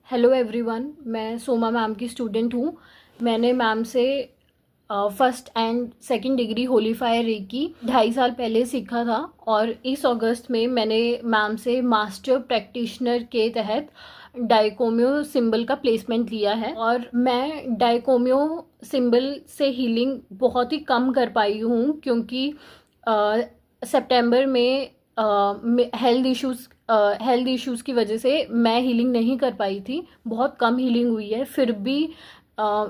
Hello everyone, मैं Soma ma'am की student हूँ। मैंने मैम से first and second degree holy fire reiki 2.5 साल पहले सीखा था और इस अगस्त में मैंने मैम से मास्टर प्रैक्टिशनर के तहत डाइकोमियो सिंबल का प्लेसमेंट लिया है। और मैं डाइकोमियो सिंबल से हीलिंग बहुत ही कम कर पाई हूँ क्योंकि सितंबर में हेल्थ इश्यूज़ की वजह से मैं हीलिंग नहीं कर पाई थी। बहुत कम हीलिंग हुई है, फिर भी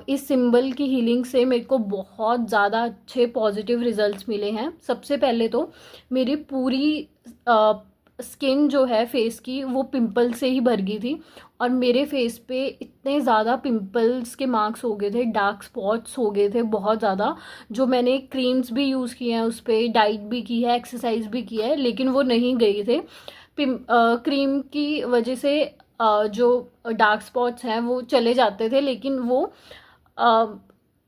इस सिंबल की हीलिंग से मेरे को बहुत ज़्यादा अच्छे पॉजिटिव रिजल्ट्स मिले हैं। सबसे पहले तो मेरी पूरी स्किन जो है फेस की वो पिंपल से ही भर गई थी और मेरे फेस पे इतने ज़्यादा पिंपल्स के मार्क्स हो गए थे, डार्क स्पॉट्स हो गए थे बहुत ज़्यादा। जो मैंने क्रीम्स भी यूज़ किए हैं, उस पर डाइट भी की है, एक्सरसाइज भी किया है, लेकिन वो नहीं गए थे। क्रीम की वजह से जो डार्क स्पॉट्स हैं वो चले जाते थे, लेकिन वो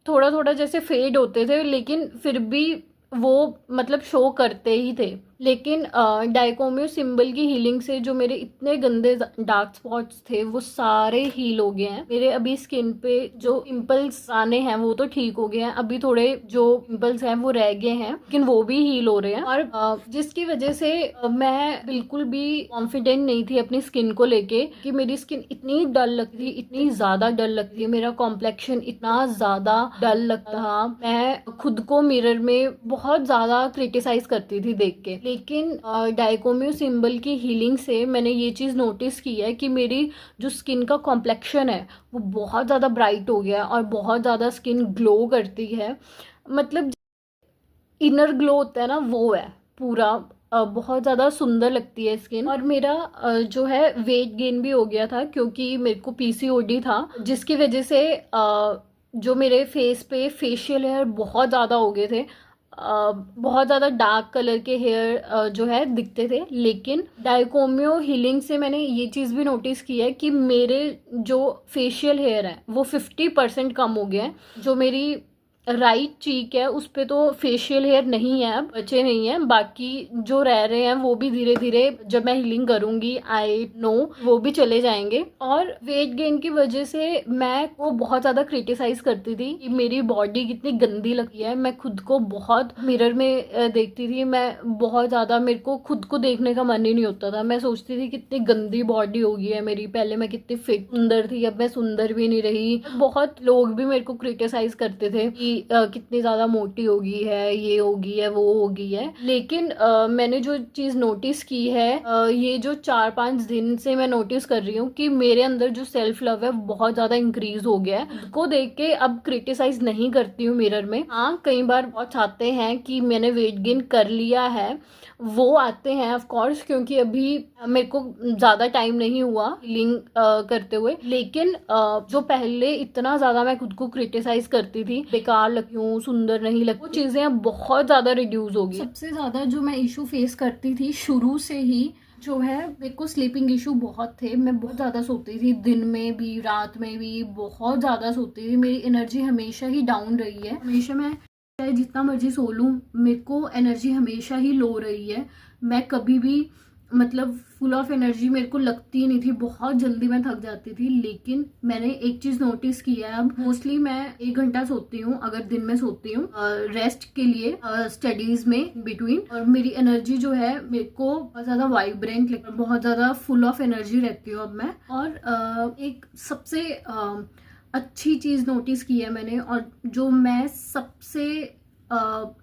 थोड़ा थोड़ा जैसे फेड होते थे, लेकिन फिर भी वो मतलब शो करते ही थे। लेकिन डाइकोमियो सिंबल की हीलिंग से जो मेरे इतने गंदे डार्क स्पॉट्स थे वो सारे हील हो गए हैं। मेरे अभी स्किन पे जो पिंपल्स आने हैं वो तो ठीक हो गए हैं, अभी थोड़े जो पिंपल्स हैं वो रह गए हैं, लेकिन वो भी हील हो रहे हैं। और जिसकी वजह से मैं बिल्कुल भी कॉन्फिडेंट नहीं थी अपनी स्किन को लेके कि मेरी स्किन इतनी डल लगती थी, इतनी ज़्यादा डल लगती है, मेरा कॉम्प्लेक्शन इतना ज़्यादा डल लगता। मैं खुद को मिरर में बहुत ज़्यादा क्रिटिसाइज करती थी देख के। लेकिन डाइकोमियो सिंबल की हीलिंग से मैंने ये चीज़ नोटिस की है कि मेरी जो स्किन का कॉम्प्लेक्शन है वो बहुत ज़्यादा ब्राइट हो गया और बहुत ज़्यादा स्किन ग्लो करती है। मतलब इनर ग्लो होता है ना, वो है पूरा। बहुत ज़्यादा सुंदर लगती है स्किन। और मेरा जो है वेट गेन भी हो गया था क्योंकि मेरे को पीसीओडी था, जिसकी वजह से जो मेरे फेस पे फेशियल हेयर बहुत ज़्यादा हो गए थे। बहुत ज़्यादा डार्क कलर के हेयर जो है दिखते थे। लेकिन डाइकोमियो हीलिंग से मैंने ये चीज़ भी नोटिस की है कि मेरे जो फेशियल हेयर हैं वो 50% कम हो गए हैं। जो मेरी राइट चीक है उस पे तो फेशियल हेयर नहीं है, अब बचे नहीं है, बाकी जो रह रहे हैं वो भी धीरे धीरे जब मैं हीलिंग करूंगी आई नो वो भी चले जाएंगे। और वेट गेन की वजह से मैं को बहुत ज़्यादा क्रिटिसाइज करती थी कि मेरी बॉडी कितनी गंदी लगती है। मैं खुद को बहुत मिरर में देखती थी, मैं बहुत ज़्यादा, मेरे को खुद को देखने का मन ही नहीं होता था। मैं सोचती थी कितनी गंदी बॉडी हो गई है मेरी, पहले मैं कितनी फिट सुंदर थी, अब मैं सुंदर भी नहीं रही। बहुत लोग भी मेरे को क्रिटिसाइज करते थे कि कितनी ज़्यादा मोटी हो गई है, ये हो गई है, वो हो गई है। लेकिन मैंने जो चीज़ नोटिस की है ये जो 4-5 दिन से मैं नोटिस कर रही हूँ कि मेरे अंदर जो सेल्फ लव है बहुत ज़्यादा इंक्रीज हो गया है। को देख के अब क्रिटिसाइज नहीं करती हूँ मिरर में। हाँ, कई बार बहुत चाहते हैं कि मैंने वेट गेन कर लिया है, वो आते हैं ऑफ कोर्स, क्योंकि अभी मेरे को ज़्यादा टाइम नहीं हुआ हीलिंग करते हुए। लेकिन जो पहले इतना ज़्यादा मैं खुद को क्रिटिसाइज करती थी, बेकार लगती हूँ, सुंदर नहीं लगती, वो चीज़ें अब बहुत ज़्यादा रिड्यूस हो गई। सबसे ज़्यादा जो मैं इशू फेस करती थी शुरू से ही जो है, मेरे को स्लीपिंग इशू बहुत थे। मैं बहुत ज़्यादा सोती थी, दिन में भी रात में भी बहुत ज़्यादा सोती थी। मेरी एनर्जी हमेशा ही डाउन रही है, हमेशा मैं चाहे जितना मर्जी सो लूँ मेरे को एनर्जी हमेशा ही लो रही है। मैं कभी भी मतलब फुल ऑफ एनर्जी मेरे को लगती नहीं थी, बहुत जल्दी मैं थक जाती थी। लेकिन मैंने एक चीज़ नोटिस की है, अब मोस्टली मैं 1 घंटा सोती हूँ अगर दिन में सोती हूँ रेस्ट के लिए स्टडीज में बिटवीन, और मेरी एनर्जी जो है मेरे को बहुत ज़्यादा वाइब्रेंट लगती है, बहुत ज़्यादा फुल ऑफ एनर्जी रहती हूँ अब मैं। और एक सबसे अच्छी चीज़ नोटिस की है मैंने, और जो मैं सबसे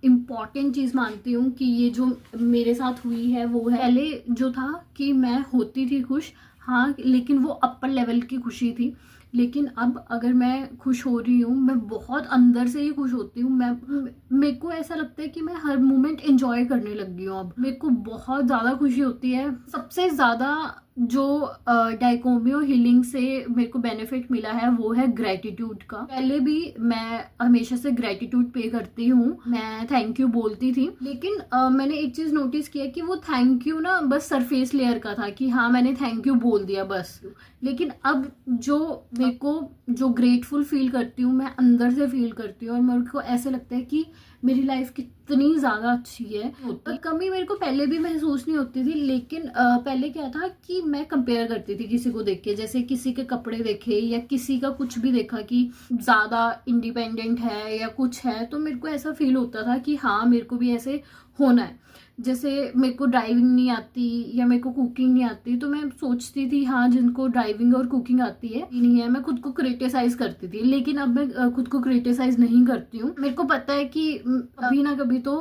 इम्पॉर्टेंट चीज़ मानती हूँ कि ये जो मेरे साथ हुई है वो है, पहले जो था कि मैं होती थी खुश, हाँ, लेकिन वो अपर लेवल की खुशी थी। लेकिन अब अगर मैं खुश हो रही हूँ, मैं बहुत अंदर से ही खुश होती हूँ। मेरे को ऐसा लगता है कि मैं हर मोमेंट एंजॉय करने लग गई हूँ। अब मेरे को बहुत ज़्यादा खुशी होती है। सबसे ज़्यादा जो डाइकोमियो हीलिंग से मेरे को बेनिफिट मिला है वो है ग्रेटिट्यूड का। पहले भी मैं हमेशा से ग्रेटिट्यूड पे करती हूँ, मैं थैंक यू बोलती थी, लेकिन मैंने एक चीज़ नोटिस किया कि वो थैंक यू ना बस सरफेस लेयर का था कि हाँ मैंने थैंक यू बोल दिया बस। लेकिन अब जो मेरे को जो ग्रेटफुल फील करती हूँ मैं अंदर से फील करती हूँ, और मेरे को ऐसे लगता है कि मेरी लाइफ कितनी ज़्यादा अच्छी है। कमी मेरे को पहले भी महसूस नहीं होती थी, लेकिन पहले क्या था कि मैं कंपेयर करती थी किसी को देख के, जैसे किसी के कपड़े देखे या किसी का कुछ भी देखा कि ज़्यादा इंडिपेंडेंट है या कुछ है, तो मेरे को ऐसा फील होता था कि हाँ मेरे को भी ऐसे होना है। जैसे मेरे को ड्राइविंग नहीं आती या मेरे को कुकिंग नहीं आती, तो मैं सोचती थी हाँ जिनको ड्राइविंग और कुकिंग आती है नहीं है, मैं खुद को क्रिटिसाइज करती थी। लेकिन अब मैं खुद को क्रिटिसाइज नहीं करती हूँ। मेरे को पता है कि कभी ना कभी तो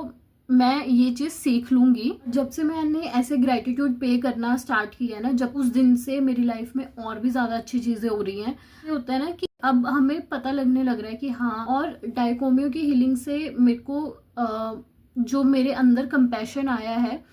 मैं ये चीज सीख लूंगी। जब से मैंने ऐसे ग्रेटिट्यूड पे करना स्टार्ट किया है ना, जब उस दिन से मेरी लाइफ में और भी ज्यादा अच्छी चीजें हो रही हैं। ये होता है ना कि अब हमें पता लगने लग रहा है कि हाँ, और डाइकोमियो की हीलिंग से मेरे को जो मेरे अंदर कंपैशन आया है,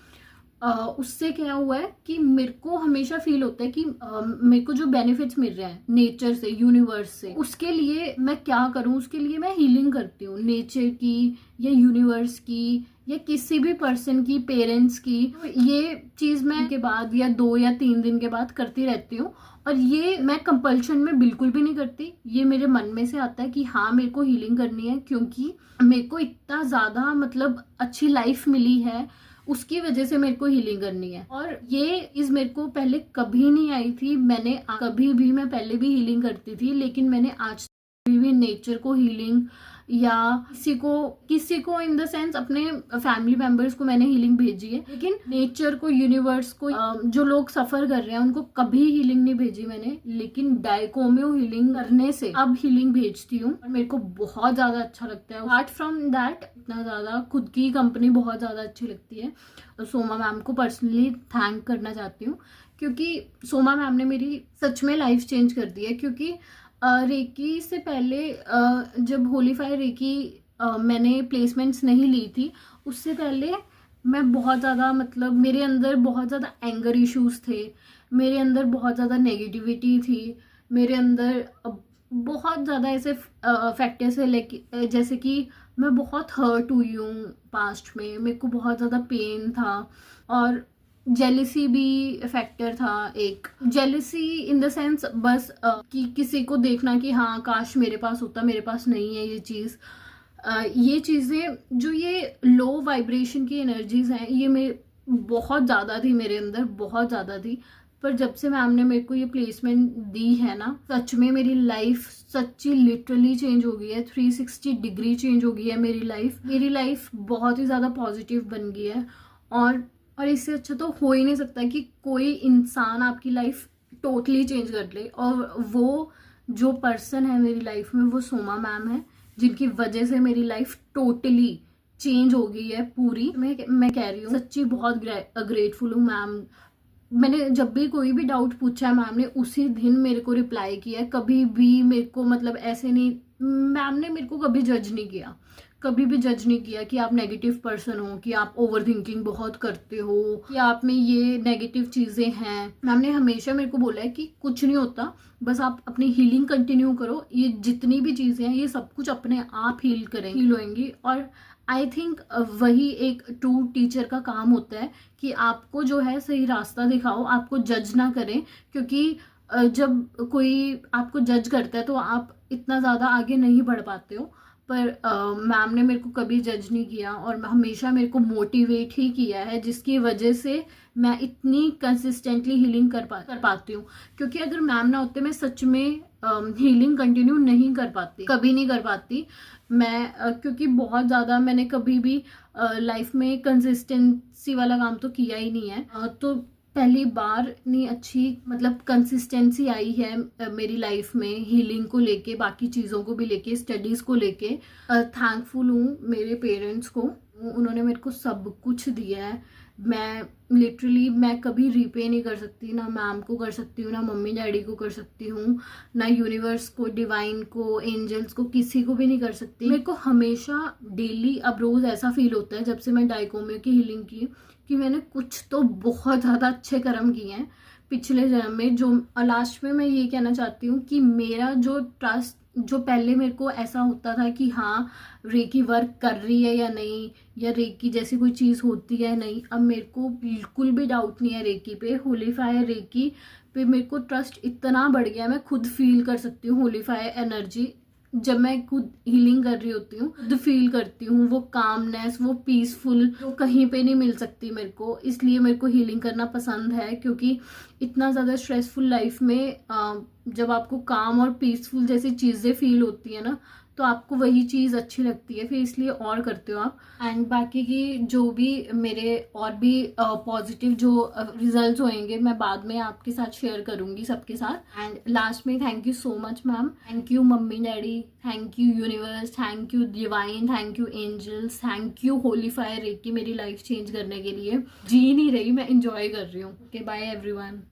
उससे क्या हुआ है कि मेरे को हमेशा फील होता है कि मेरे को जो बेनिफिट्स मिल रहे हैं नेचर से, यूनिवर्स से, उसके लिए मैं क्या करूं। उसके लिए मैं हीलिंग करती हूँ, नेचर की या यूनिवर्स की या किसी भी पर्सन की, पेरेंट्स की। तो ये चीज मैं के बाद या 2 या 3 दिन के बाद करती रहती हूँ। और ये मैं कंपल्शन में बिल्कुल भी नहीं करती, ये मेरे मन में से आता है कि हाँ मेरे को हीलिंग करनी है, क्योंकि मेरे को इतना ज्यादा मतलब अच्छी लाइफ मिली है, उसकी वजह से मेरे को हीलिंग करनी है। और ये इस मेरे को पहले कभी नहीं आई थी। मैंने कभी भी, मैं पहले भी हीलिंग करती थी, लेकिन मैंने आज भी नेचर को हीलिंग या किसी को इन द सेंस अपने फैमिली मेंबर्स को मैंने हीलिंग भेजी है, लेकिन नेचर को, यूनिवर्स को, जो लोग सफर कर रहे हैं उनको कभी हीलिंग नहीं भेजी मैंने। लेकिन डाइकोमियो हीलिंग करने से अब हीलिंग भेजती हूँ और मेरे को बहुत ज्यादा अच्छा लगता है। अपार्ट फ्रॉम दैट, इतना ज्यादा खुद की कंपनी बहुत ज्यादा अच्छी लगती है। सोमा मैम को पर्सनली थैंक करना चाहती हूँ, क्योंकि सोमा मैम ने मेरी सच में लाइफ चेंज कर दी है। क्योंकि रेकी से पहले जब होलीफायर रेकी मैंने प्लेसमेंट्स नहीं ली थी, उससे पहले मैं बहुत ज़्यादा, मतलब मेरे अंदर बहुत ज़्यादा एंगर इश्यूज थे, मेरे अंदर बहुत ज़्यादा नेगेटिविटी थी, मेरे अंदर बहुत ज़्यादा ऐसे फैक्टर्स है, लेकिन जैसे कि मैं बहुत हर्ट हुई हूँ पास्ट में, मेरे को बहुत ज़्यादा पेन था। और जेलिसी भी फैक्टर था, एक जेलिसी इन द सेंस बस कि किसी को देखना कि हाँ काश मेरे पास होता, मेरे पास नहीं है ये चीज़। ये चीज़ें जो ये लो वाइब्रेशन की एनर्जीज हैं, ये मेरे बहुत ज़्यादा थी, मेरे अंदर बहुत ज़्यादा थी। पर जब से मैम ने मेरे को ये प्लेसमेंट दी है ना, सच में मेरी लाइफ सच्ची लिटरली चेंज हो गई है। 360 डिग्री चेंज हो गई है मेरी लाइफ। मेरी लाइफ बहुत ही ज़्यादा पॉजिटिव बन गई है। और इससे अच्छा तो हो ही नहीं सकता कि कोई इंसान आपकी लाइफ टोटली चेंज कर ले। और वो जो पर्सन है मेरी लाइफ में, वो सोमा मैम है, जिनकी वजह से मेरी लाइफ टोटली चेंज हो गई है पूरी। मैं कह रही हूँ सच्ची बहुत ग्रेटफुल हूँ मैम। मैंने जब भी कोई भी डाउट पूछा है, मैम ने उसी दिन मेरे को रिप्लाई किया है। कभी भी मेरे को मतलब ऐसे नहीं, मैम ने मेरे को कभी जज नहीं किया, कभी भी जज नहीं किया कि आप नेगेटिव पर्सन हो, कि आप ओवर थिंकिंग बहुत करते हो, कि आप में ये नेगेटिव चीजें हैं। मैम ने हमेशा मेरे को बोला है कि कुछ नहीं होता, बस आप अपनी हीलिंग कंटिन्यू करो, ये जितनी भी चीजें हैं ये सब कुछ अपने आप हील होंगी। और आई थिंक वही एक ट्रू टीचर का काम होता है कि आपको जो है सही रास्ता दिखाओ, आपको जज ना करें। क्योंकि जब कोई आपको जज करता है तो आप इतना ज़्यादा आगे नहीं बढ़ पाते हो। पर मैम ने मेरे को कभी जज नहीं किया और हमेशा मेरे को मोटिवेट ही किया है, जिसकी वजह से मैं इतनी कंसिस्टेंटली हीलिंग कर पाती हूँ। क्योंकि अगर मैम ना होते, मैं सच में हीलिंग कंटिन्यू नहीं कर पाती, कभी नहीं कर पाती मैं। क्योंकि बहुत ज़्यादा मैंने कभी भी लाइफ में कंसिस्टेंसी वाला काम तो किया ही नहीं है। तो पहली बार इतनी अच्छी मतलब कंसिस्टेंसी आई है मेरी लाइफ में, हीलिंग को लेके, बाकी चीज़ों को भी लेके, स्टडीज़ को लेके। थैंकफुल हूँ मेरे पेरेंट्स को, उन्होंने मेरे को सब कुछ दिया है। मैं लिटरली मैं कभी रीपे नहीं कर सकती, ना मैम को कर सकती हूँ, ना मम्मी डैडी को कर सकती हूँ, ना यूनिवर्स को, डिवाइन को, एंजल्स को, किसी को भी नहीं कर सकती। मेरे को हमेशा डेली अब रोज़ ऐसा फील होता है जब से मैं डाइकोमियो की हीलिंग की, कि मैंने कुछ तो बहुत ज़्यादा अच्छे कर्म किए हैं पिछले जन्म में। जो लास्ट में मैं ये कहना चाहती हूँ कि मेरा जो ट्रस्ट, जो पहले मेरे को ऐसा होता था कि हाँ रेकी वर्क कर रही है या नहीं, या रेकी जैसी कोई चीज़ होती है नहीं, अब मेरे को बिल्कुल भी डाउट नहीं है रेकी पे। होलीफायर रेकी पे मेरे को ट्रस्ट इतना बढ़ गया है, मैं खुद फील कर सकती हूँ होलीफायर एनर्जी जब मैं खुद हीलिंग कर रही होती हूँ, खुद फील करती हूँ वो कामनेस, वो पीसफुल जो कहीं पे नहीं मिल सकती मेरे को। इसलिए मेरे को हीलिंग करना पसंद है, क्योंकि इतना ज़्यादा स्ट्रेसफुल लाइफ में जब आपको काम और पीसफुल जैसी चीज़ें फील होती है ना, तो आपको वही चीज़ अच्छी लगती है, फिर इसलिए और करते हो आप। एंड बाकी की जो भी मेरे और भी पॉजिटिव जो रिजल्ट्स होंगे मैं बाद में आपके साथ शेयर करूंगी सबके साथ। एंड लास्ट में thank you so much ma'am, thank you mummy daddy, thank you universe, thank you divine, thank you angels, thank you holy fire reiki मेरी लाइफ चेंज करने के लिए। जी नहीं रही, मैं इंजॉय कर रही हूँ। Okay bye everyone.